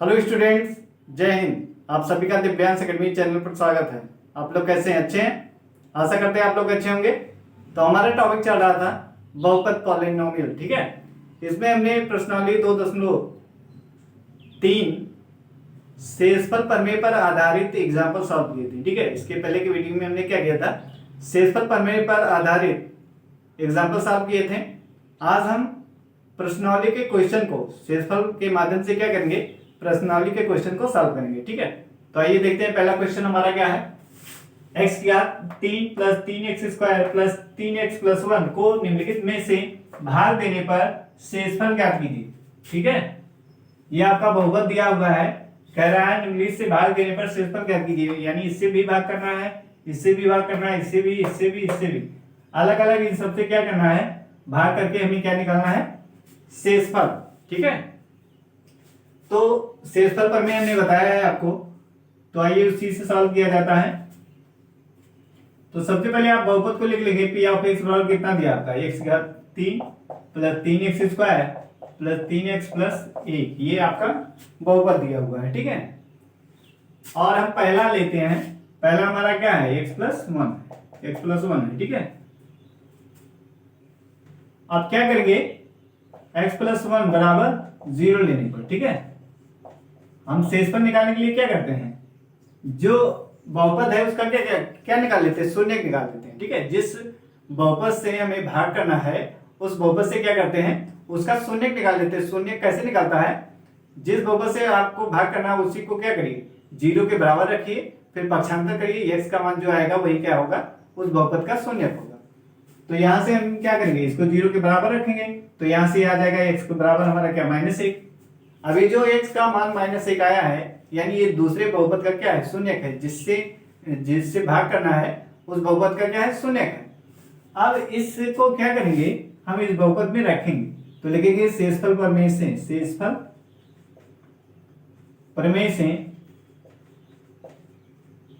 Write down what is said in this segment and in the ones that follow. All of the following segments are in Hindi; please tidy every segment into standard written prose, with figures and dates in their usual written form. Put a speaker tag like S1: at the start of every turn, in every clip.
S1: हेलो स्टूडेंट्स, जय हिंद। आप सभी का दिव्यांश एकेडमी चैनल पर स्वागत है। आप लोग कैसे हैं? अच्छे हैं? आशा करते हैं आप लोग अच्छे होंगे। तो हमारा टॉपिक चल रहा था बहुपद पॉलिनोमियल, ठीक है। इसमें हमने प्रश्नावली 2.3 शेषफल प्रमेय पर आधारित एग्जाम्पल सॉल्व किए थे, ठीक है। इसके पहले की वीडियो में हमने क्या किया था, शेषफल प्रमेय पर आधारित एग्जाम्पल सॉल्व किए थे। आज हम प्रश्नावली के क्वेश्चन को शेषफल के माध्यम से क्या करेंगे, प्रश्नावली के क्वेश्चन को सॉल्व करेंगे, ठीक है। तो आइए देखते हैं पहला क्वेश्चन हमारा क्या है। x की घात 3 plus 3x square plus 3x plus 1 को निम्नलिखित में से भाग देने पर शेषफल ज्ञात कीजिए, ठीक है। ये आपका बहुपद दिया हुआ है, कह रहा है निम्नलिखित से भाग देने पर शेषफल ज्ञात कीजिए, यानी इससे भी भाग करना है, इससे भी भाग करना है, इससे भी, इससे भी, इससे भी, अलग अलग इन सबसे क्या करना है, भाग करके हमें क्या निकालना है, शेषफल, ठीक है। तो शेषफल पर में हमने बताया है आपको, तो आइए उसी से सॉल्व किया जाता है। तो सबसे पहले आप बहुपद को लिख लेंगे। पी ऑफ एक्स बराबर कितना दिया आपका, x की घात 3 plus 3x square plus 3x plus 1, ये आपका बहुपद दिया हुआ है, ठीक है। और हम पहला लेते हैं, पहला हमारा क्या है, x प्लस 1 है, ठीक है। अब क्या करेंगे, x प्लस 1 बराबर 0 लेने पर, ठीक है। हम शेषफल निकालने के लिए क्या करते हैं, जो बहुपद है उसका क्या क्या क्या निकाल लेते हैं, शून्य निकाल लेते हैं, ठीक है। जिस बहुपद से हमें भाग करना है उस बहुपद से क्या करते हैं, उसका शून्य निकाल लेते हैं। शून्य कैसे निकालता है, जिस बहुपद से आपको भाग करना है उसी को क्या करिए, 0 के बराबर रखिए, फिर पक्षांतर करिए, x का मान जो आएगा वही क्या होगा, उस बहुपद का शून्य होगा। तो यहां से हम क्या करेंगे, इसको 0 के बराबर रखेंगे, तो यहां से आ जाएगा x के बराबर हमारा क्या, -1। अभी जो x का मान -1 आया है, यानी ये दूसरे बहुपद का क्या है, शून्यक है, जिससे भाग करना है उस बहुपद का क्या है, शून्यक है। अब इसको क्या करेंगे, हम इस बहुपद में रखेंगे, तो लिखेंगे शेषफल प्रमेय से, शेषफल प्रमेय से,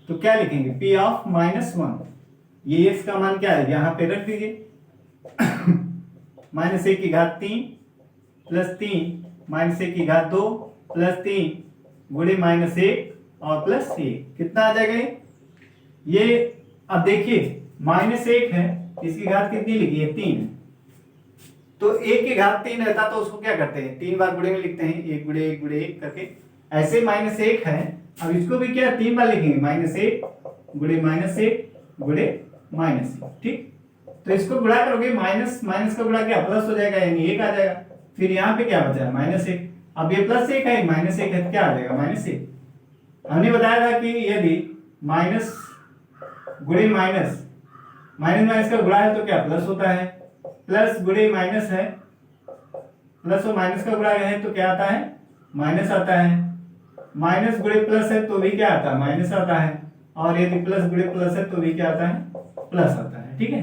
S1: तो क्या लिखेंगे, p ऑफ -1, ये x का मान क्या है, यहां पे रख दीजिए। -1 की घात 3 प्लस 3 -1 की घात 2 प्लस 3 गुणे -1 और प्लस 1, कितना आ जाएगा ये। अब देखिए -1 है, इसकी घात कितनी लिखी है, 3 है। तो 1 की घात 3 रहता तो उसको क्या करते हैं, 3 बार गुणे में लिखते हैं, 1 गुणे 1 गुणे 1 करके। ऐसे -1 है, अब इसको भी क्या 3 बार लिखेंगे, -1 गुणे -1 गुणे -1, ठीक। तो इसको गुणा करोगे, माइनस माइनस का गुणा क्या, प्लस हो जाएगा, यानी 1 आ जाएगा। फिर यहाँ पे क्या बचा है, -1। अब ये +1 है, -1 है, क्या आ जाएगा, -1। हमने बताया था कि यदि माइनस गुणे माइनस, माइनस माइनस का गुणा है तो क्या प्लस होता है, प्लस गुणे माइनस है, प्लस और माइनस का गुणा है तो क्या आता है, माइनस आता है। माइनस गुणे प्लस है तो भी क्या आता है, माइनस आता है। और यदि प्लस गुणे प्लस है तो भी क्या आता है, प्लस आता है, ठीक है।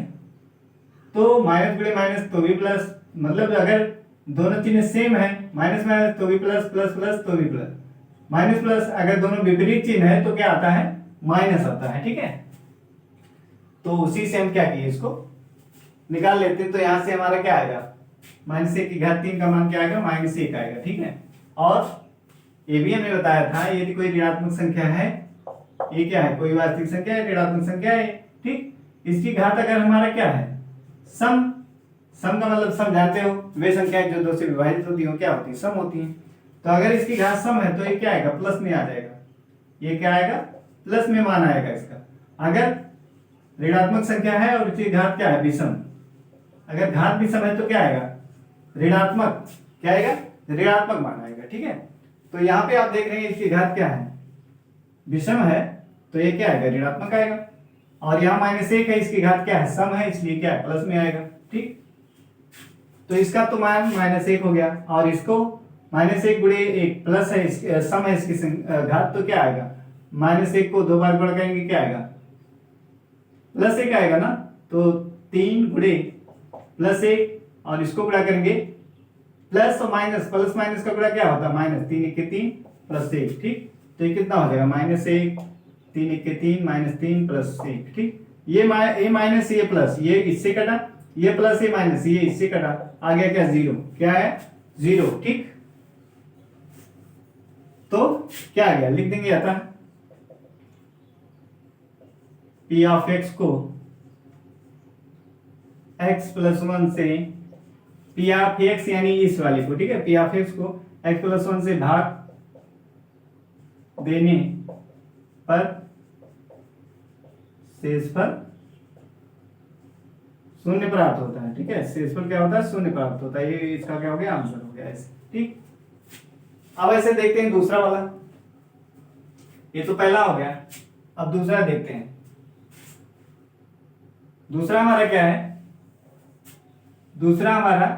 S1: तो माइनस गुणे माइनस तो भी प्लस, मतलब अगर दोनों चिन्ह सेम है, माइनस माइनस तो भी प्लस, प्लस प्लस तो भी प्लस, माइनस प्लस, अगर दोनों विपरीत चिन्ह है तो क्या आता है, माइनस आता है, ठीक है। तो उसी से हम क्या किए, इसको निकाल लेते हैं। तो यहां से हमारा क्या आएगा, -1 की घात 3 का मान क्या आएगा, -1 आएगा, ठीक है। और ये भी हमने बताया था, यदि कोई ऋणात्मक संख्या है, ये क्या है, कोई वास्तविक संख्या है, ऋणात्मक संख्या है, ठीक। इसकी घात अगर हमारा क्या है, सम का मतलब सम जानते हो, वे संख्याएं जो 2 से विभाजित होती हो क्या होती है, सम होती हैं। तो अगर इसकी घात सम है तो ये क्या आएगा, प्लस में आ जाएगा, ये क्या आएगा, प्लस में मान आएगा इसका। अगर ऋणात्मक संख्या है और इसकी घात क्या है, विषम, अगर घात विषम है तो क्या आएगा, ऋणात्मक, क्या आएगा, ऋणात्मक मान आएगा, ठीक है। तो यहाँ पे आप देख रहे हैं इसकी घात क्या है, विषम है, तो ये क्या आएगा, ऋणात्मक आएगा। और यहाँ -1 है, इसकी घात क्या है, सम है, इसलिए क्या है, प्लस में आएगा, ठीक। तो इसका तो मान -1 हो गया, और इसको -1 गुणे 1 प्लस है, सम है इसकी घात, तो क्या आएगा, -1 को 2 बार गुणा करेंगे क्या आएगा, +1 आएगा ना। तो 3 गुणे +1, और इसको गुणा करेंगे प्लस और माइनस, प्लस माइनस का गुणा क्या होता है, -3 1 3 प्लस 1, ठीक। तो ये कितना हो जाएगा, -1 3 1 3 -3 प्लस 1, ठीक। ये माइनस ये प्लस, ये इससे कटा, ये प्लस ये माइनस, ये इससे कटा, आ गया क्या, 0, क्या है, 0, ठीक। तो क्या आ गया, लिख देंगे अतः पी ऑफ एक्स को x प्लस 1 से पी ऑफ एक्स यानी इस वाले को, ठीक है, पी ऑफ एक्स को x प्लस 1 से भाग देने पर शेषफल शून्य प्राप्त होता है। ठीक है, शेषफल क्या होता है, शून्य प्राप्त होता है। ये इसका क्या हो गया, आंसर हो गया ऐसे। ठीक, अब ऐसे देखते हैं दूसरा वाला। ये तो पहला हो गया, अब दूसरा देखते हैं। दूसरा हमारा क्या है, दूसरा हमारा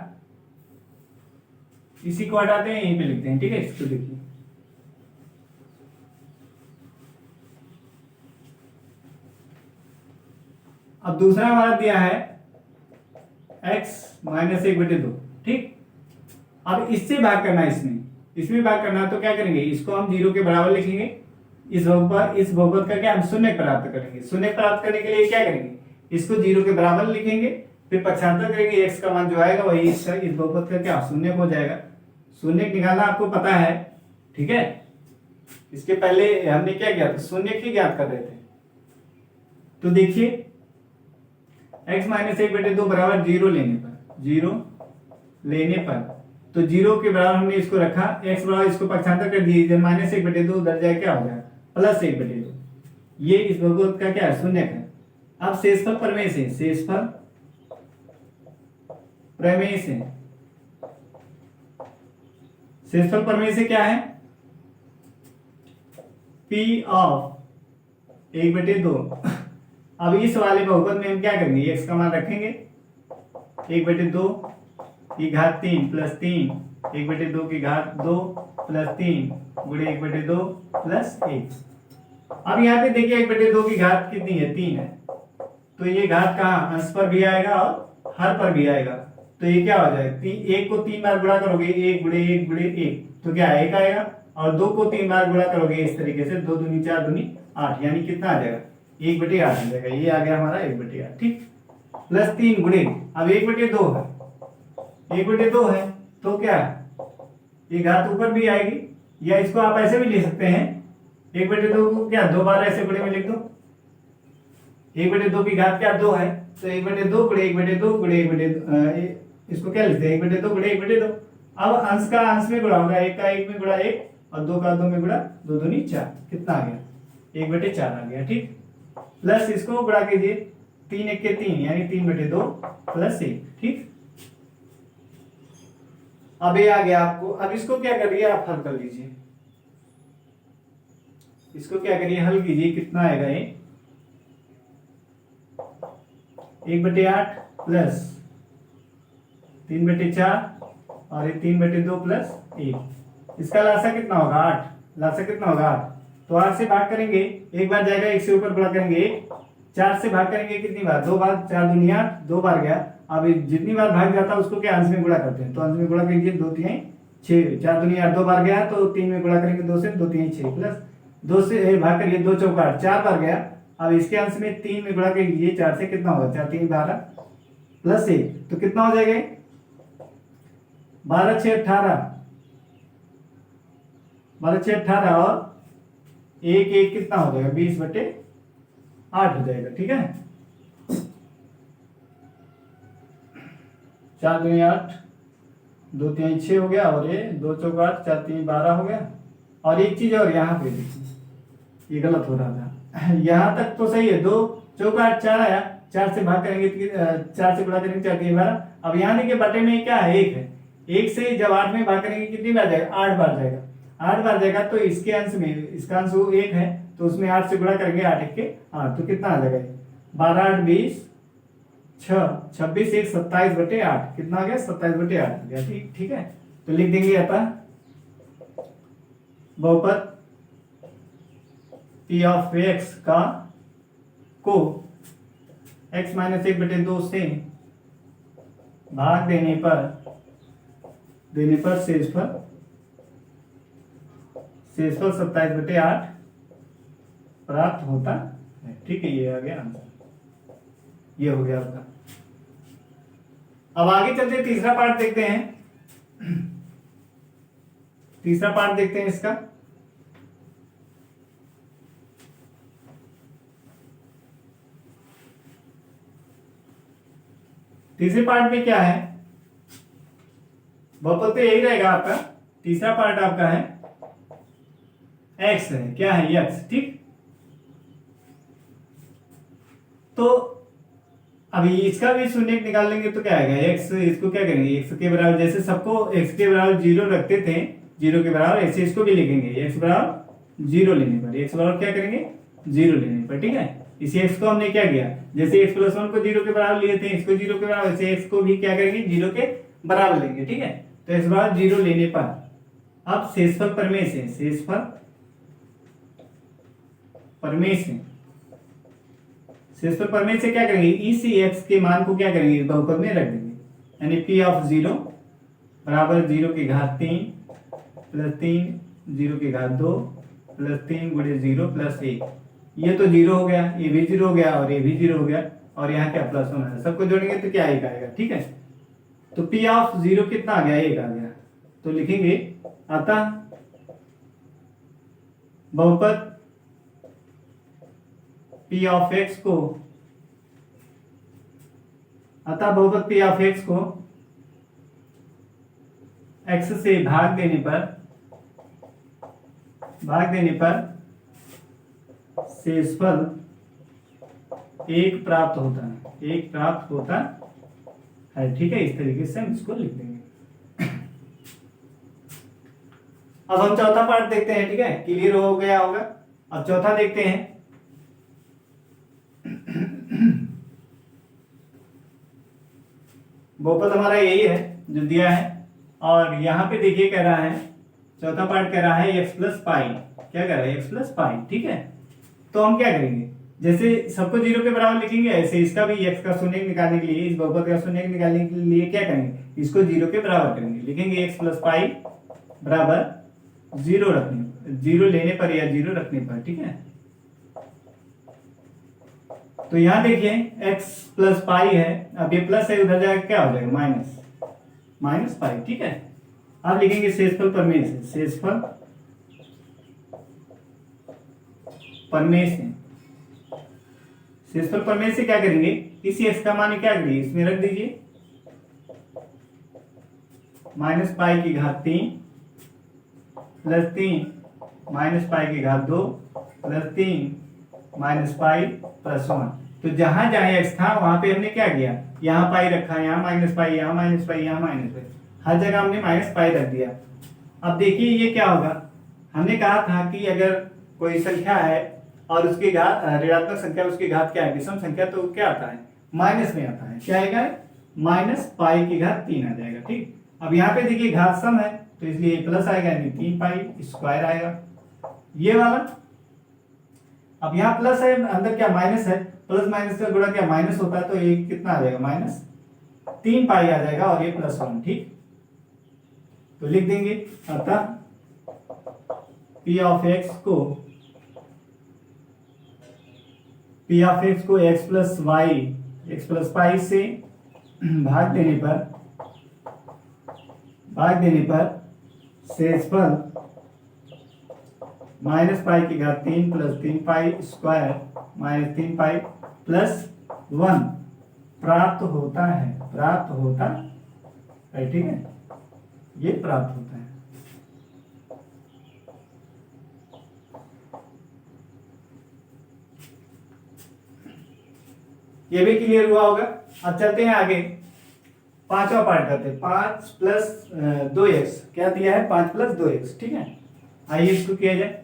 S1: इसी को हटाते हैं, यहीं पे लिखते हैं। ठीक है, इसको देखिए, अब दूसरा हमारा दिया है x माइनस 1/2। ठीक, अब इससे भाग करना है, इसमें भाग करना है, तो क्या करेंगे, इसको हम 0 के बराबर लिखेंगे। इस बहुपद का क्या हम शून्य प्राप्त करेंगे। शून्य प्राप्त करने के लिए क्या करेंगे, इसको 0 के बराबर लिखेंगे, फिर पक्षांतर करेंगे, x का मान जो आएगा वही इस बहुपद का क्या शून्य हो जाएगा। शून्य निकालना आपको पता है। ठीक है, इसके पहले हमने क्या किया था, शून्य की ज्ञात कर रहे थे। तो देखिए x माइनस 1/2 बराबर 0 लेने पर तो 0 के बराबर हमने इसको रखा, x बराबर इसको पक्षांतर कर दिए, माइनस 1/2 उधर जाए क्या हो गया, प्लस 1/2। ये इस बहुपद का क्या है, शून्य है। अब शेषफल प्रमेय से, शेषफल प्रमेय से, शेषफल प्रमेय से क्या है, p ऑफ 1/2। अब इस वाले बहुपद में हम क्या करेंगे, x का मान रखेंगे 1/2 की घात 3 प्लस 3, 1/2 की घात 2 प्लस 3 गुणे 1/2 प्लस 1। अब यहाँ पे देखिए 1/2 की घात कितनी है, 3 है, तो ये घात कहाँ, अंश पर भी आएगा और हर पर भी आएगा। तो ये क्या हो जाएगा, 1 को 3 बार गुणा करोगे, 1 गुणे 1 गुणे 1, तो क्या 1 आएगा, और 2 को 3 बार गुणा करोगे इस तरीके से, 2 दूनी 4 दूनी 8, यानी कितना आ जाएगा, 1/8 आ जाएगा। ये आ गया हमारा 1/8। ठीक, प्लस 3 गुणे, अब 1/2 है, 1/2 है, तो क्या ये घात ऊपर भी आएगी, या इसको आप ऐसे भी ले सकते हैं, 1/2 को क्या 2 बार ऐसे गुणे में लिख दो, 1/2 की घात क्या 2 है, तो 1/2 गुणे 1/2 गुणे 1/2, इसको क्या लिखते हैं, 1/2 गुणे 1/2। अब अंश का अंश में गुणा होगा, 1 का 1 में गुणा 1 और 2 का 2 में गुणा 2 दूनी 4, कितना आ गया, 1/4 आ गया। ठीक, प्लस इसको गुणा कीजिए, 3 1 के 3 यानी 3/2 प्लस 1। ठीक, अब ये आ गया आपको। अब इसको क्या करिए, आप हल कर लीजिए, इसको क्या करिए, हल कीजिए, कितना आएगा ये 1/8 प्लस 3/4 और ये 3/2 प्लस 1। इसका लासा कितना होगा, 8। लासा कितना होगा, 8। तो 8 से भाग करेंगे, एक बार जाएगा, 1 से ऊपर गुणा करेंगे 1, 4 से भाग करेंगे कितनी बार, 2 बार, 4 दूनी 8, 2 बार गया। अब जितनी बार भाग जाता है उसको क्या अंश में गुणा करते हैं, तो अंश में गुणा कीजिए, 2 3 6, 4 दूनी 8, 2 बार गया, तो 3 में गुणा करेंगे 2 से, 2 3 6 प्लस 2 से भाग करिए, 2 चौका 8, 4 बार गया। अब इसके अंश में 3 में गुणा कीजिए, 4 से कितना होगा, 4 3 12 प्लस 1, तो कितना हो जाएगा, 12 6 18, 12 6 18 और 1 1 कितना हो जाएगा, 20/8 हो जाएगा। ठीक है, 4 दूनी 8, 2 3 6 हो गया, और ये 2 चौका 8, 4 3 12 हो गया। और एक चीज और यहाँ पे देखिए, ये गलत हो रहा था, यहाँ तक तो सही है, 2 चौका 8 4 आया, 4 से भाग करेंगे, 4 से गुणा करेंगे, 4 3 12। अब यहाँ देखिए बटे में क्या है, 1 है, 1 से जब 8 में भाग करेंगे कितनी बार जाएगा, 8 बार जाएगा, 8 बार जाएगा। तो इसके अंश में, इसका अंश 1 है, तो उसमें 8 से गुणा करेंगे, 8 1 के 8, तो कितना आ जाएगा, 12 8 20 6 26 1 27/8, कितना आ गया, 27/8 गया। ठीक है, तो लिख देंगे अतः बहुपद पी ऑफ एक्स को x माइनस 1/2 से भाग देने पर शेषफल 27/8 प्राप्त होता है। ठीक है, ये आ गया आंसर, ये हो गया आपका। अब आगे चलते तीसरा पार्ट देखते हैं, तीसरा पार्ट देखते हैं इसका। तीसरे पार्ट में क्या है, बहुपद तो यही रहेगा आपका। तीसरा पार्ट आपका है एक्स है, क्या है एक्स, ठीक। तो अभी इसका भी शून्य निकाल लेंगे तो क्या आएगा एक्स, इसको क्या करेंगे एक्स के बराबर, जैसे सबको एक्स के बराबर 0 रखते थे, 0 के बराबर, ऐसे इसको भी लिखेंगे एक्स बराबर 0 लेने पर, एक्स बराबर क्या करेंगे 0 लेने पर, ठीक है। इसी एक्स को हमने क्या किया, जैसे x + 1 को 0 के बराबर लिए थे, इसको 0 के बराबर, ऐसे x को भी क्या करेंगे 0 के बराबर लेंगे, ठीक है। तो x बराबर 0 लेने पर अब शेषफल प्रमेय से, शेषफल प्रमेय से, शेषफल प्रमेय से क्या करेंगे, इसी x के मान को क्या करेंगे बहुपद में रख देंगे, यानी p ऑफ 0 बराबर 0 की घात 3 प्लस 3 0 की घात 2 प्लस 3 गुणे 0 प्लस 1। ये तो 0 हो गया, ये भी 0 हो गया और ये भी 0 हो गया, और यहाँ क्या प्लस 1 है, सबको जोड़ेंगे तो क्या 1 आएगा, ठीक है। तो p ऑफ 0 कितना आ गया, 1 आ गया। तो लिखेंगे अतः बहुपद p ऑफ x को, अतः बहुपद p ऑफ x को x से भाग देने पर शेषफल 1 प्राप्त होता है, 1 प्राप्त होता है, ठीक है। इस तरीके से हम इसको लिख देंगे। अब हम चौथा पार्ट देखते हैं, ठीक है, क्लियर हो गया होगा। अब चौथा देखते हैं। बहुपद हमारा यही है जो दिया है, और यहां पे देखिए कह रहा है, चौथा पार्ट कह रहा है x + पाई, क्या कह रहा है x + पाई, ठीक है। तो हम क्या करेंगे, जैसे सबको 0 के बराबर लिखेंगे, ऐसे इसका भी x का शून्य निकालने के लिए, इस बहुपद का शून्य निकालने के लिए क्या करेंगे, इसको 0 के बराबर करेंगे, लिखेंगे x + पाई बराबर 0 रखने, 0 लेने पर या 0 रखने पर, ठीक है। तो यहां देखिए x + पाई है, अब ये प्लस है, उधर जाकर क्या हो जाएगा माइनस पाई, ठीक है। अब लिखेंगे शेषफल प्रमेय से, शेषफल प्रमेय से, शेषफल प्रमेय से क्या करेंगे, इसी x का मान क्या करेंगे, इसमें रख दीजिए -पाई की घात 3 प्लस 3 -पाई की घात 2 प्लस 3 -पाई प्लस 1। तो जहां जहां x था वहां पे हमने क्या किया, यहाँ पाई रखा, यहाँ -पाई, यहाँ -पाई, यहाँ -पाई, हर जगह हमने -पाई रख दिया। अब देखिए ये क्या होगा, हमने कहा था कि अगर कोई संख्या है और उसकी घात ऋणात्मक संख्या, उसकी घात क्या है, विषम संख्या, तो क्या आता है माइनस में आता है, क्या आएगा -पाई की घात 3 आ जाएगा, ठीक। अब यहाँ पे देखिए घात सम है तो इसलिए प्लस आएगा, यानी 3 पाई स्क्वायर आएगा ये वाला। अब यहाँ प्लस है, अंदर क्या माइनस है, प्लस माइनस का गुणा क्या माइनस होता है, तो ये कितना आ जाएगा -3 पाई आ जाएगा, और ये +1, ठीक। तो लिख देंगे अतः p ऑफ x को x + पाई से भाग देने पर शेषफल -पाई की घात 3 plus 3 pi square -3 pi plus 1 प्राप्त होता है, ठीक है, ये प्राप्त होता है। ये भी क्लियर हुआ होगा। अब चलते हैं आगे, पांचवा पार्ट करते हैं, 5 + 2x, क्या दिया है 5 + 2x, ठीक है। आइए इसको किया जाए।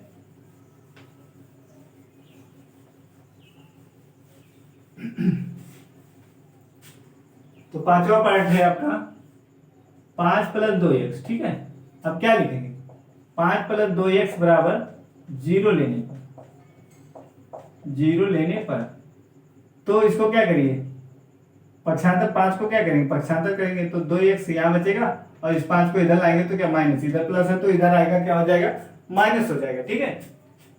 S1: तो पांचवा पार्ट है आपका 5 + 2x, ठीक है। अब क्या लिखेंगे, 5 + 2x बराबर 0 लेने पर, तो इसको क्या करिए, पक्षांतर 5 को क्या करेंगे, पक्षांतर करेंगे, तो 2x यहाँ बचेगा, और इस 5 को इधर लाएंगे तो क्या माइनस, इधर प्लस है तो इधर आएगा क्या हो जाएगा माइनस हो जाएगा, ठीक है।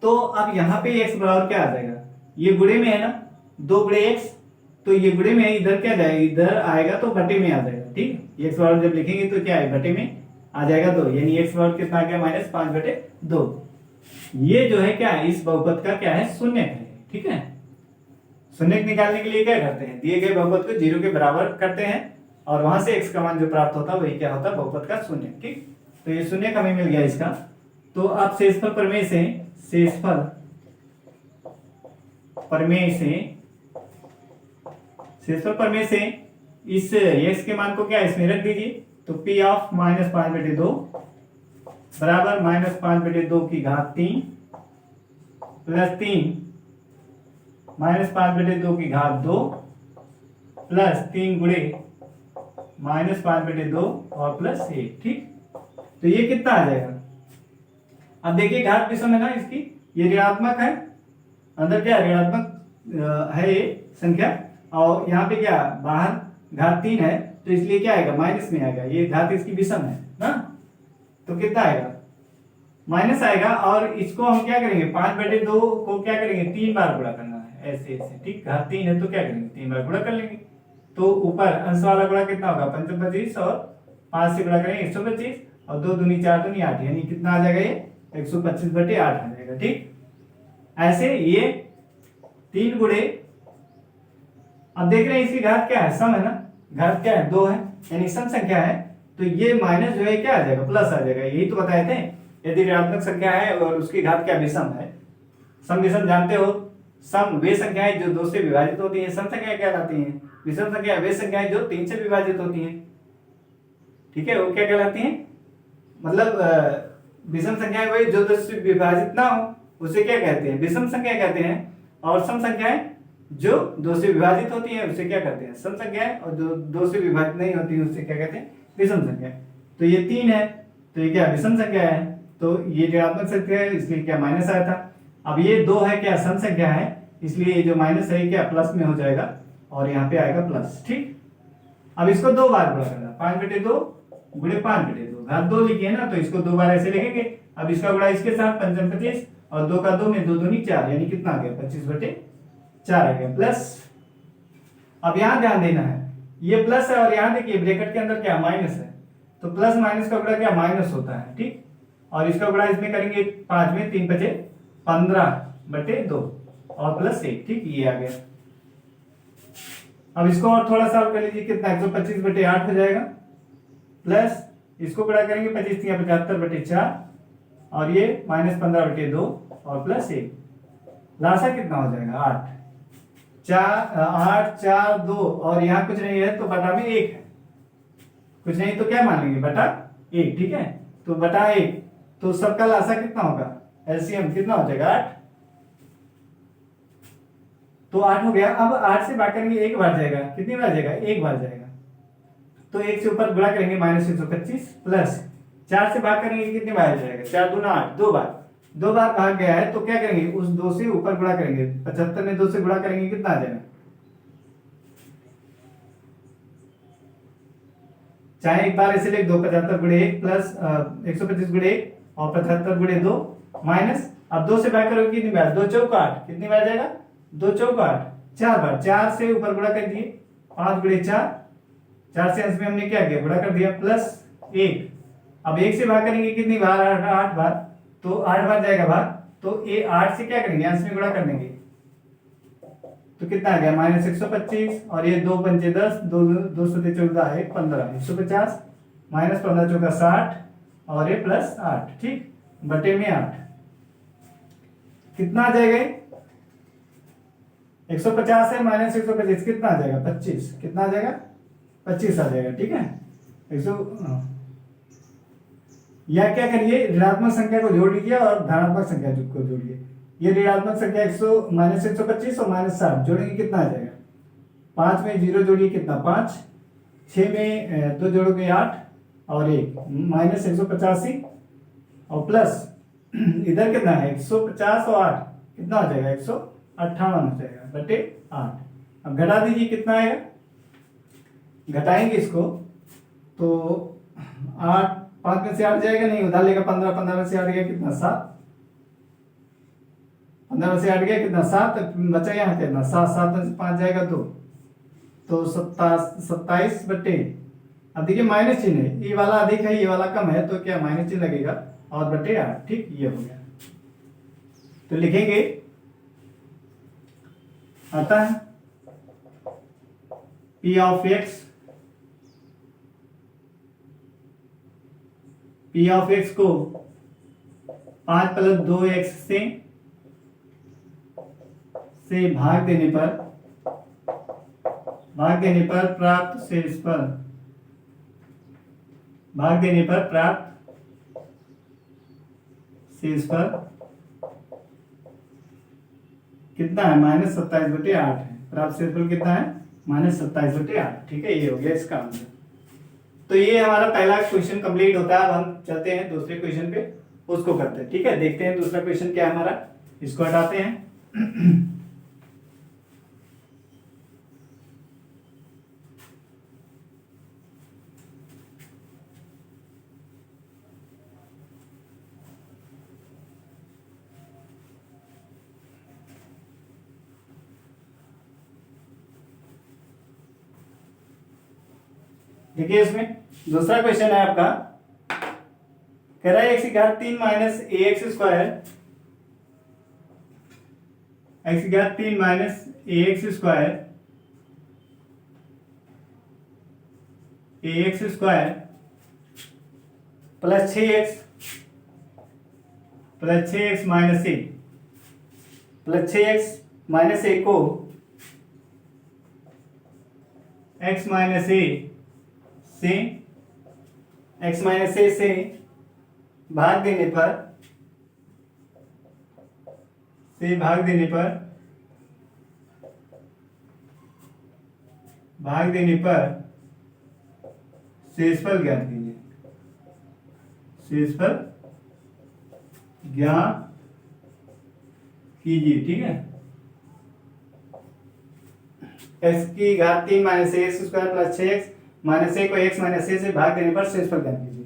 S1: तो अब यहाँ पे x बराबर क्या आ जाएगा, ये गुणे में है ना, 2 × x, तो ये गुणे में है, इधर क्या जाएगा, इधर आएगा तो बटे में आ जाएगा, ठीक। x बराबर जब लिखेंगे तो क्या है बटे में आ जाएगा 2, यानी x बराबर कितना आ गया -5/2। ये जो है क्या है, इस बहुपद का क्या है शून्य है, ठीक है, शून्य निकालने के लिए क्या करते हैं, दिए गए बहुपद को 0 के बराबर करते हैं और वहां से x का मान जो प्राप्त होता है वही क्या होता है, बहुपद का शून्य। ठीक, तो ये शून्य हमें मिल गया इसका। तो अब शेषफल प्रमेय से इस x के मान को क्या इसमें रख दीजिए। तो p ऑफ -5/2 बराबर -5/2 की घात 3 प्लस 3 -5/2 की घात 2 प्लस 3 गुणे -5/2 और प्लस 1। ठीक, तो ये कितना आ जाएगा। अब देखिए घात विषम है ना इसकी, ये ऋणात्मक है, अंदर क्या ऋणात्मक है ये संख्या, और यहाँ पे क्या बाहर घात 3 है, तो इसलिए क्या आएगा माइनस में आएगा, ये घात इसकी विषम है ना, तो कितना आएगा माइनस आएगा। और इसको हम क्या करेंगे 5/2 को क्या करेंगे 3 बार गुणा करना है, ऐसे ऐसे। ठीक, घात 3 है तो क्या करेंगे 3 बार गुणा कर लेंगे। तो ऊपर अंश वाला गुणा कितना होगा 5 25 और 5 से गुणा करेंगे 125 और 2 दूनी 4 दूनी 8, यानी कितना आ जाएगा ये 125/8 आ जाएगा। ठीक, ऐसे ये 3 गुणे, अब देख रहे हैं इसकी घात क्या है, सम है ना, घात क्या है 2 है, यानी सम संख्या है, तो ये माइनस जो है क्या आ जाएगा प्लस आ जाएगा। यही तो बताए थे, यदि ऋणात्मक संख्या है और उसकी घात क्या विषम है, सम विषम जानते हो, सम वे संख्याएं जो 2 से विभाजित होती हैं, सम संख्या कहलाती हैं। विषम संख्या वे संख्याएं जो 3 से विभाजित होती हैं। ठीक है, वो क्या कहलाती हैं, मतलब विषम संख्याएं वही जो 2 से विभाजित ना हो, उसे क्या कहते हैं विषम संख्या कहते हैं। और सम संख्याएं जो 2 से विभाजित होती हैं उसे क्या कहते हैं सम संख्याएं, और जो 2 से विभाजित नहीं होती है उसे क्या कहते हैं विषम संख्या। तो ये 3 है तो ये क्या विषम संख्या है, तो ये ऋणात्मक संख्या है इसलिए क्या माइनस आया था। अब ये 2 है क्या सम संख्या है, इसलिए ये जो माइनस है क्या प्लस में हो जाएगा और यहाँ पे आएगा प्लस। ठीक, अब इसको 2 बार गुणा करना, 5/2 गुणे 5/2, घात 2 लिखिए ना, तो इसको 2 बार ऐसे लिखेंगे। अब इसका गुणा इसके साथ 5 × 25 और 2 का 2 में 2 दूनी 4, यानी कितना आ गया 25/4 आ गया प्लस। अब यहाँ ध्यान देना है, ये प्लस है और यहाँ देखिए ब्रैकेट के अंदर क्या माइनस है, तो प्लस माइनस का गुणा क्या माइनस होता है। ठीक, और इसका गुणा इसमें करेंगे 5 में 3 × 5 15/2 और प्लस 1। ठीक, ये आ गया। अब इसको और थोड़ा सॉल्व कर लीजिए, कितना 125/8 हो जाएगा, प्लस इसको गुणा करेंगे 25 × 75/4 और ये -15/2 और प्लस 1, लासा कितना हो जाएगा 8 4 2 और यहाँ कुछ नहीं है तो बटा में 1 है, कुछ नहीं तो क्या मान लेंगे बटा 1। ठीक है, तो बटा 1, तो सबका लासा कितना होगा, एलसीएम कितना हो जाएगा 8, तो 8 हो गया। अब 8 से भाग करेंगे 1 बार जाएगा, कितनी बार जाएगा 1 बार जाएगा, तो 1 से ऊपर गुणा करेंगे -125 प्लस 4 से भाग करेंगे कितनी बार जाएगा 4 दूना 8, 2 बार भाग गया है, तो क्या करेंगे उस 2 से ऊपर गुणा करेंगे, 75 में 2 से गुणा करेंगे कितना आ जाएगा, चाहे एक बार ऐसे लिख दो 75/1 प्लस 125/1 और 75/2 माइनस, अब 2 से भाग करोगे कितनी बार 2 चौका 8, कितनी बार जाएगा 2 चौका 8, 4 बार, 4 से ऊपर गुणा कर दिए 5/4, 4 से अंश में हमने क्या किया गुणा कर दिया प्लस 1। अब 1 से भाग करेंगे कितनी बार 8 बार, तो 8 बार जाएगा भाग, तो ये 8 से क्या करेंगे अंश में गुणा कर देंगे, तो कितना आ गया -125 और ये 2 पंचे 10 2 2 14 1 15 150 -15 चौका 60 और ये प्लस 8। ठीक, बटे में 8 कितना आ जाएगा 150 है -125 कितना आ जाएगा 25, कितना आ जाएगा 25 आ जाएगा। ठीक है, 100 या क्या करिए ऋणात्मक संख्या को जोड़ लीजिए और धनात्मक संख्या को जोड़िए। ये ऋणात्मक संख्या 125 और -60 जोड़ेंगे कितना आ जाएगा, 5 में 0 जोड़िए कितना 5, 6 में 2 जोड़ोगे 8 और 1 -185 और प्लस इधर कितना है 150 और 8 कितना हो जाएगा 158 हो जाएगा बटे 8। अब घटा दीजिए कितना आएगा, घटाएंगे इसको तो 8 5 में से 8 जाएगा नहीं, उधर लेगा 15 15 में से 8 गया कितना 7, 15 में से 8 गया कितना 7, बचा यहाँ कितना 7 7 में से 5 जाएगा 2, तो 27 बटे, अब देखिए माइनस चिन्ह है, ये वाला अधिक है ये वाला कम है तो क्या माइनस चिन्ह लगेगा और बटे 8। ठीक, ये हो गया, तो लिखेंगे आता है पी ऑफ एक्स को 5 + 2x से भाग देने पर प्राप्त शेषफल, कितना है? -27/8 है। प्राप्त शेषफल कितना है? -27/8। ठीक है, ये हो गया इसका आंसर। तो ये हमारा पहला क्वेश्चन कंप्लीट होता है। अब हम चलते हैं दूसरे क्वेश्चन पे, उसको करते हैं। ठीक है, देखते हैं दूसरा क्वेश्चन क्या है हमारा। इसको हटाते हैं। देखिए, इसमें दूसरा क्वेश्चन है आपका, कह रहा है x की घात 3 माइनस ax स्क्वायर, x की घात 3 minus ax square plus 6x minus a को x माइनस ए से भाग देने पर शेषफल ज्ञात कीजिए। ठीक है, x की घात 3 minus ax square plus 6x minus a को x माइनस ए से भाग देने पर शेषफल ज्ञात कीजिए।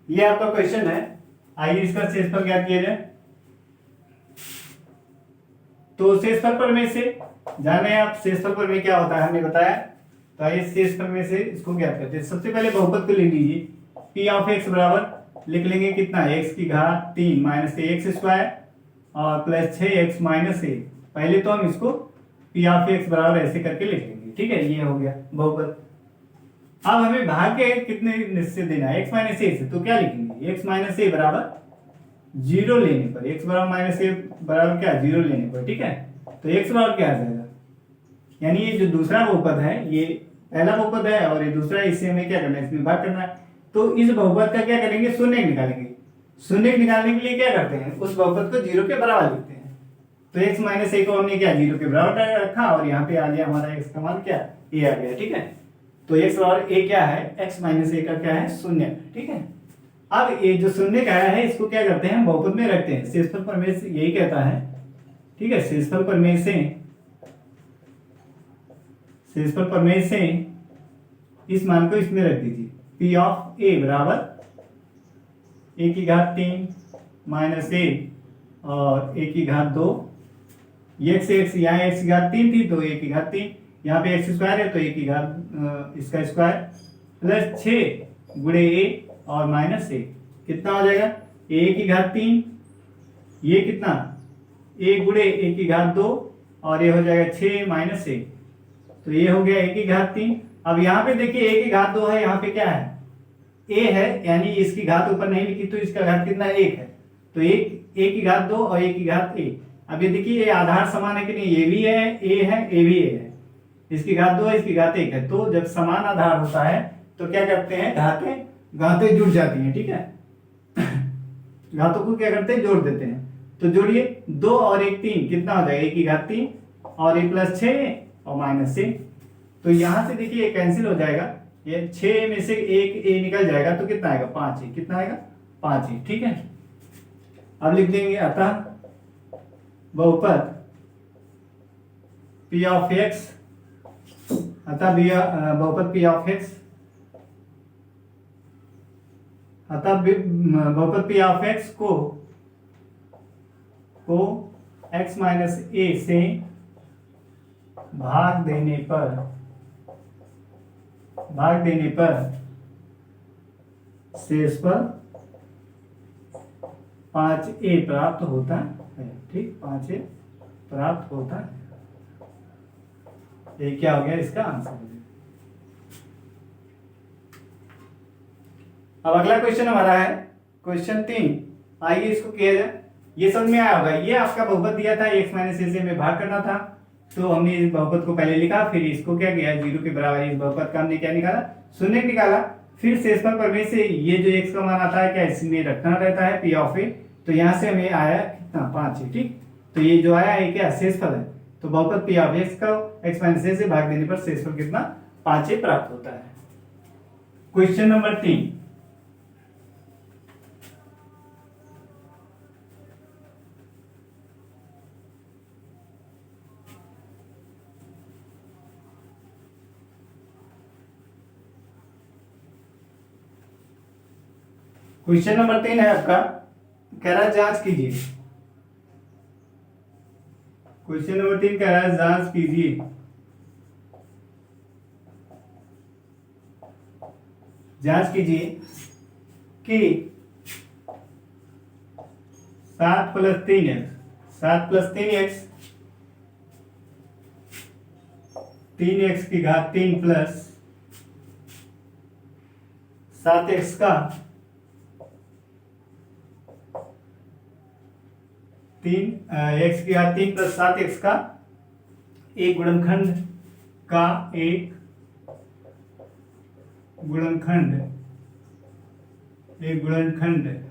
S1: ये आपका क्वेश्चन है। आइए इसका शेषफल ज्ञात किया जाए। तो शेषफल प्रमेय से जाने आप, शेषफल प्रमेय क्या होता है हमने बताया। तो आइए शेषफल प्रमेय से इसको ज्ञात करते हैं। सबसे पहले बहुपद को ले लीजिए। पी ऑफ एक्स बराबर लिख लेंगे कितना, x की घात 3 माइनस ax स्क्वायर और प्लस 6x माइनस ए। पहले तो हम इसको पी ऑफ एक्स बराबर ऐसे करके लिख लेंगे। ठीक है, ये हो गया बहुपद। अब हमें भाग के कितने निश्चित देना है, x माइनस ए से। तो क्या लिखेंगे, x माइनस ए बराबर 0 लेने पर, x बराबर माइनस ए बराबर क्या, 0 लेने पर। ठीक है, तो x बराबर क्या आ जाएगा, यानी ये जो दूसरा बहुपद है, ये पहला बहुपद है और ये दूसरा, इससे हमें क्या करना है, इसमें भाग करना है। तो इस बहुपद का क्या करेंगे, शून्य निकालेंगे। शून्य निकालने के लिए क्या करते हैं, उस बहुपद को 0 के बराबर लिखते हैं। तो x माइनस ए को हमने क्या 0 के बराबर रखा और यहाँ पे आ गया हमारा x का मान क्या, a आ गया। ठीक है, तो x बराबर a क्या है, x माइनस ए का क्या है, शून्य। ठीक है, अब ये जो शून्य का है इसको क्या करते हैं, बहुपद में रखते हैं। शेषफल प्रमेय यही कहता है। ठीक है, शेषफल प्रमेय से इस मान को इसमें रख दीजिए। p ऑफ a बराबर a की घात 3 माइनस a और a की घात 2, x यहाँ x की घात 3 थी तो a की घात 3, यहाँ पे x स्क्वायर है तो a की घात इसका स्क्वायर प्लस 6 गुणे a और माइनस a। कितना हो जाएगा, a की घात 3, ये कितना, a गुणे a की घात 2 और ये हो जाएगा 6 माइनस a। तो ये हो गया a की घात 3। अब यहाँ पे देखिए a की घात 2 है, यहाँ पे क्या है, a है, यानी इसकी घात ऊपर नहीं लिखी तो इसका घात कितना, 1 है। तो a की घात 2 और a की घात a। अब ये देखिए ये आधार समान है कि नहीं, ये भी है, a है, a भी a है। इसकी घात 2 है, इसकी घात 1 है। तो जब समान आधार होता है तो क्या करते हैं, घातें जुड़ जाती हैं। ठीक है, घातों को क्या करते हैं, जोड़ देते हैं। तो जोड़िए, 2 और 1 3, कितना हो जाएगा, a की घात 3 और a प्लस 6 और माइनस 6। तो यहां से देखिए ये कैंसिल हो जाएगा, ये 6 में से एक a निकल जाएगा तो कितना आएगा, 5 ही। कितना आएगा, 5 ही। ठीक है, अब लिख देंगे अतः बहुपद p ऑफ x, अतः बहुपद p ऑफ x, अतः बहुपद p ऑफ x को x माइनस a से भाग देने पर शेषफल 5a प्राप्त होता है। ठीक, 5a प्राप्त होता है। ये क्या हो गया, इसका आंसर हो गया। अब अगला क्वेश्चन हमारा है क्वेश्चन 3। आइए इसको किया जाए। ये समझ में आया होगा, ये आपका बहुपद दिया था, x माइनस ए से हमें भाग करना था, तो हमने इस बहुपद को पहले लिखा, फिर इसको क्या किया, 0 के बराबर इस बहुपद का हमने क्या निकाला, शून्य निकाला। फिर शेषफल प्रमेय से ये जो x का मान आता है क्या इसमें रखना रहता है p ऑफ a, तो यहाँ से हमें आया कितना 5 है, ठीक। तो ये जो आया है क्या शेषफल है, तो बहुपद p ऑफ x का x माइनस ए से भाग देने पर शेषफल कितना 5 प्राप्त होता है। Question number 3। क्वेश्चन नंबर 3 है आपका, कह रहा है जांच कीजिए। क्वेश्चन नंबर 3 कह रहा है जांच कीजिए कि 7 plus 3x 7 plus 3x 3x की घात 3 प्लस 7x का 3x की घात 3 प्लस 7x का एक गुणनखंड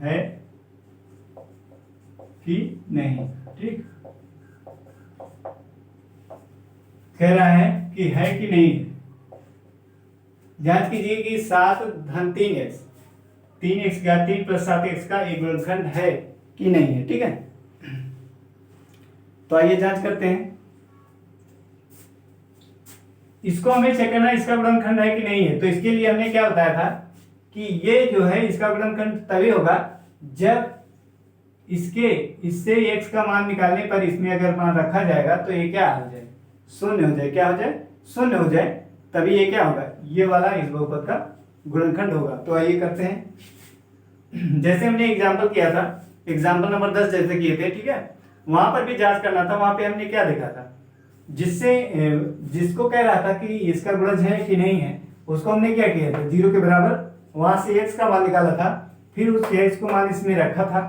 S1: है कि नहीं, ठीक। कह रहा है कि है कि नहीं है। जांच कीजिए कि 7 धन 3x 3x की घात 3 प्लस 7x का एक गुणनखंड है कि नहीं है, ठीक है। तो आइए जांच करते हैं। इसको हमें चेक करना है इसका गुणनखंड है कि नहीं है। तो इसके लिए हमने क्या बताया था कि ये जो है इसका गुणनखंड तभी होगा जब इससे x का मान निकालने पर इसमें अगर मान रखा जाएगा तो ये क्या हो जाए, शून्य हो जाए। क्या हो जाए, शून्य हो जाए, तभी ये क्या होगा, ये वाला इस बहुपद का गुणनखंड होगा। तो आइए करते हैं। जैसे हमने एग्जाम्पल किया था, एग्जाम्पल नंबर 10 जैसे किए थे, ठीक है, वहां पर भी जांच करना था। वहां पे हमने क्या देखा था, जिसको कह रहा था कि इसका गुणज है कि नहीं है, उसको हमने क्या किया था, 0 के बराबर वहां से x का मान निकाला था, फिर उस x को मान इसमें रखा था,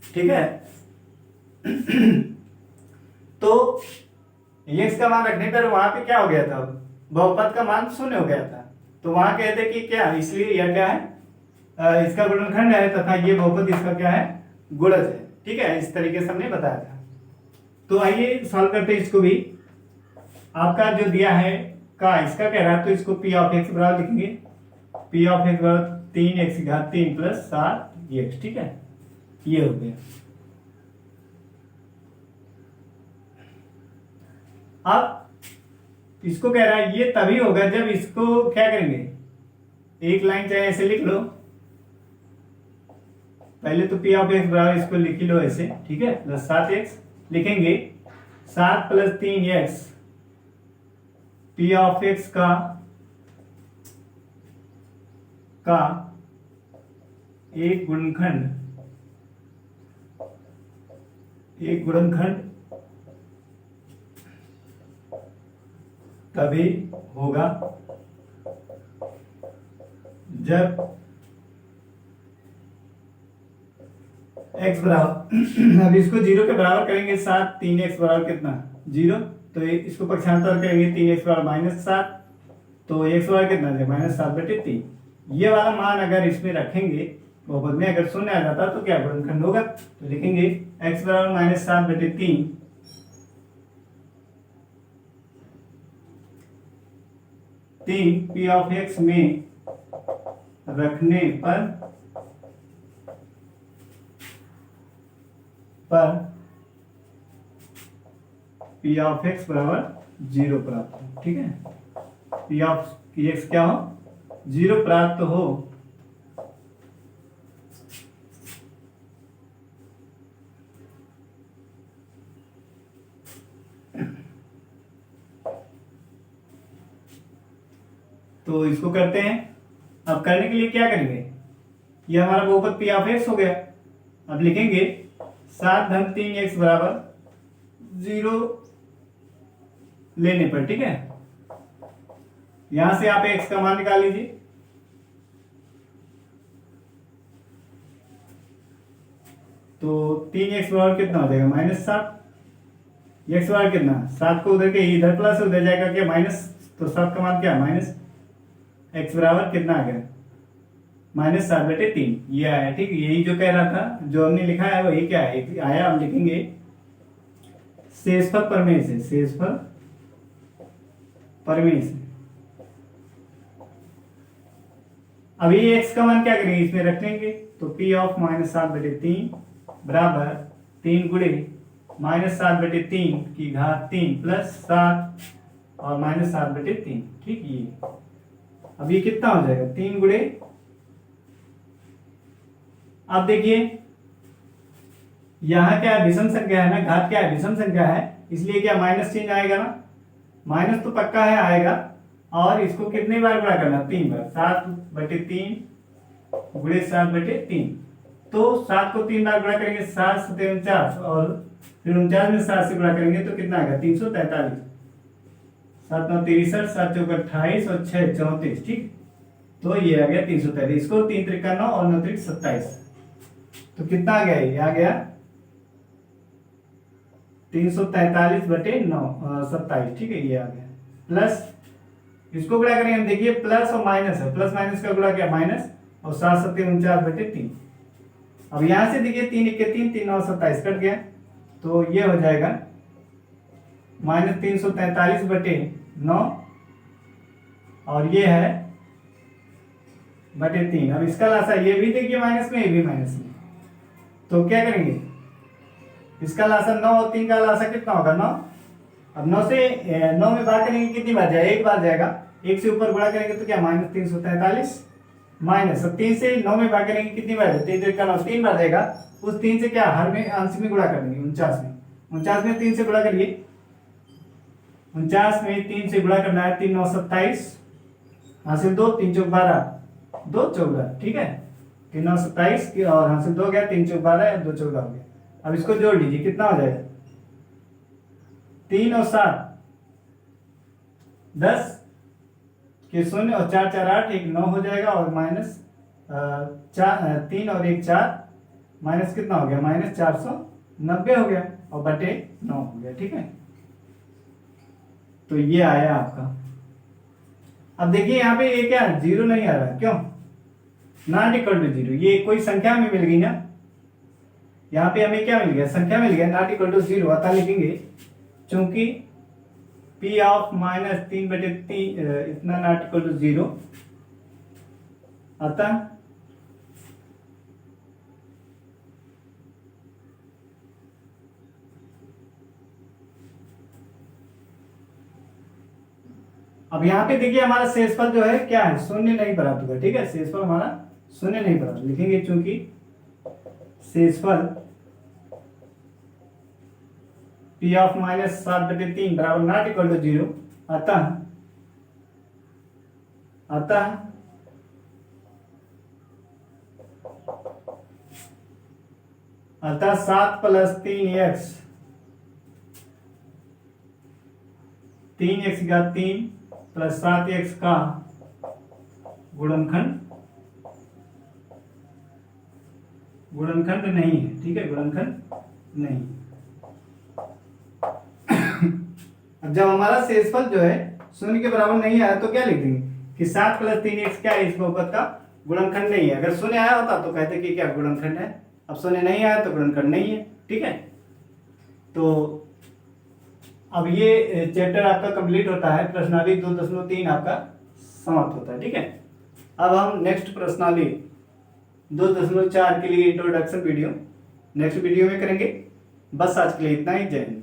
S1: ठीक है। तो x का मान रखने पर वहां पे क्या हो गया था, बहुपद का मान शून्य हो गया था। तो वहां कहते कि क्या, इसलिए यह क्या है, इसका गुणनखंड है तथा ये बहुपद इसका क्या है, गुणज है, ठीक है। इस तरीके से हमने बताया था। तो आइए सॉल्व करते हैं इसको भी। आपका जो दिया है का इसका कह रहा है, तो इसको p ऑफ x बराबर लिखेंगे, p ऑफ x बराबर 3x की घात 3 प्लस 7x, ठीक है। ये हो गया। अब इसको कह रहा है ये तभी होगा जब इसको क्या करेंगे, एक लाइन चाहे ऐसे लिख लो, पहले तो p ऑफ x बराबर इसको लिख लो ऐसे, ठीक है, प्लस 7x लिखेंगे, 7 plus 3x p of x का एक गुणनखंड तभी होगा जब x बराबर अब इसको 0 के बराबर करेंगे, 7 3x बराबर कितना 0, तो इसको पक्षांतर करेंगे, 3x बराबर -7, तो x बराबर कितना है -7/3। ये वाला मान अगर इसमें रखेंगे बहुपद में, अगर शून्य आ जाता तो क्या गुणनखंड होगा, तो लिखेंगे x बराबर -7/3 3 p ऑफ x में रखने पर p ऑफ x बराबर 0 प्राप्त हो, ठीक है। p ऑफ x क्या हो, 0 प्राप्त हो, तो इसको करते हैं। अब करने के लिए क्या करेंगे, ये हमारा बहुपद p ऑफ x हो गया। अब लिखेंगे 7 धन 3x बराबर 0 लेने पर, ठीक है, यहां से आप x का मान निकाल लीजिए। तो 3x बराबर कितना हो जाएगा -7। x बराबर कितना 7 को उधर के इधर प्लस उधर जाएगा क्या माइनस, तो 7 का मान क्या माइनस, x बराबर कितना आ गया -7/3 ये आया। ठीक, यही जो कह रहा था, जो हमने लिखा है वही क्या है आया। हम लिखेंगे शेषफल प्रमेय से, शेषफल प्रमेय से। अभी x का मान क्या करेंगे, इसमें रख लेंगे। तो p ऑफ -7/3 बराबर 3 गुणे -7/3 की घात 3 प्लस 7 और -7/3। ठीक, ये अब ये कितना हो जाएगा 3 गुणे। अब देखिए यहां क्या है, विषम संख्या है ना, घात क्या है विषम संख्या है, इसलिए क्या माइनस चिन्ह आएगा ना, माइनस तो पक्का है आएगा। और इसको कितने बार गुणा करना, 3 बार, 7/3 गुणे 7/3। तो 7 को 3 बार गुणा करेंगे, 7 7 49, और फिर 49 में 7 से गुणा करेंगे तो कितना आएगा 343। 7 9 63, 7 चौक 28 और 6 34। ठीक, तो ये आ गया 343। इसको 3 त्रिका 9 और 9 त्रिक 27, तो कितना आ गया, ये आ गया 343/9 27। ठीक है, ये आ गया। प्लस इसको गुणा करेंगे हम, देखिए प्लस और माइनस है, प्लस माइनस का गुणा क्या माइनस, और 7 7 49/3। अब यहां से देखिए 3 1 3 3 9 27 कट गया, तो ये हो जाएगा -343/9 और ये है /3। अब इसका लासा ये भी देखिए माइनस में, ये भी माइनस में, तो क्या करेंगे, इसका लासा 9 और 3 का लासा कितना होगा 9। अब 9 से 9 में भाग करेंगे कितनी बार जाएगा, एक बार जाएगा। एक से ऊपर गुणा करेंगे तो क्या -343 माइनस, अब 3 से 9 में भाग करेंगे कितनी बार, 3 का 9 3 बार जाएगा। उस 3 से क्या हर में अंश में गुणा कर देंगे, 49 में, 49 में 3 से गुणा करिए, 49 में 3 से गुणा करना है, 3 9 27 हासिल 2 3 चौक 12 2 14। ठीक है, 3 9 27 की और हासिल 2 गया, 3 चौक 12 2 14 हो गया। अब इसको जोड़ लीजिए, कितना हो जाएगा 3 और 7 10 के 0 और 4 4 8 1 9 हो जाएगा, और माइनस 3 और 1 4 माइनस कितना हो गया -490 हो गया, और बटे 9 हो गया। ठीक है, तो ये आया आपका। अब देखिए यहाँ पे ये क्या जीरो नहीं आ रहा, क्यों, नॉट इक्वल टू 0, ये कोई संख्या में मिल गई ना, यहाँ पे हमें क्या मिल गया, संख्या मिल गया, नॉट इक्वल टू 0। अतः लिखेंगे चूंकि p ऑफ -3/3 इतना नॉट इक्वल टू 0, अतः अब यहाँ पे देखिए हमारा शेषफल जो है क्या है, शून्य नहीं प्राप्त हुआ। ठीक है, शेषफल हमारा शून्य नहीं प्राप्त, लिखेंगे चूंकि शेषफल p ऑफ -7/3 बराबर नॉट इक्वल टू 0, अतः 7 + 3x 3x का 3 प्लस 7x का गुणनखंड नहीं है। ठीक है, गुणनखंड नहीं। अब जब हमारा शेषफल जो है शून्य के बराबर नहीं आया तो क्या लिख देंगे कि 7 + 3x क्या है, इस बहुपद का गुणनखंड नहीं है। अगर शून्य आया होता तो कहते कि क्या गुणनखंड है, अब शून्य नहीं आया तो गुणनखंड नहीं है। ठीक है, तो अब ये चैप्टर आपका कंप्लीट होता है, प्रश्नावली 2.3 आपका समाप्त होता है। ठीक है, अब हम नेक्स्ट प्रश्नावली 2.4 के लिए इंट्रोडक्शन वीडियो नेक्स्ट वीडियो में करेंगे। बस आज के लिए इतना ही, जय हिंद।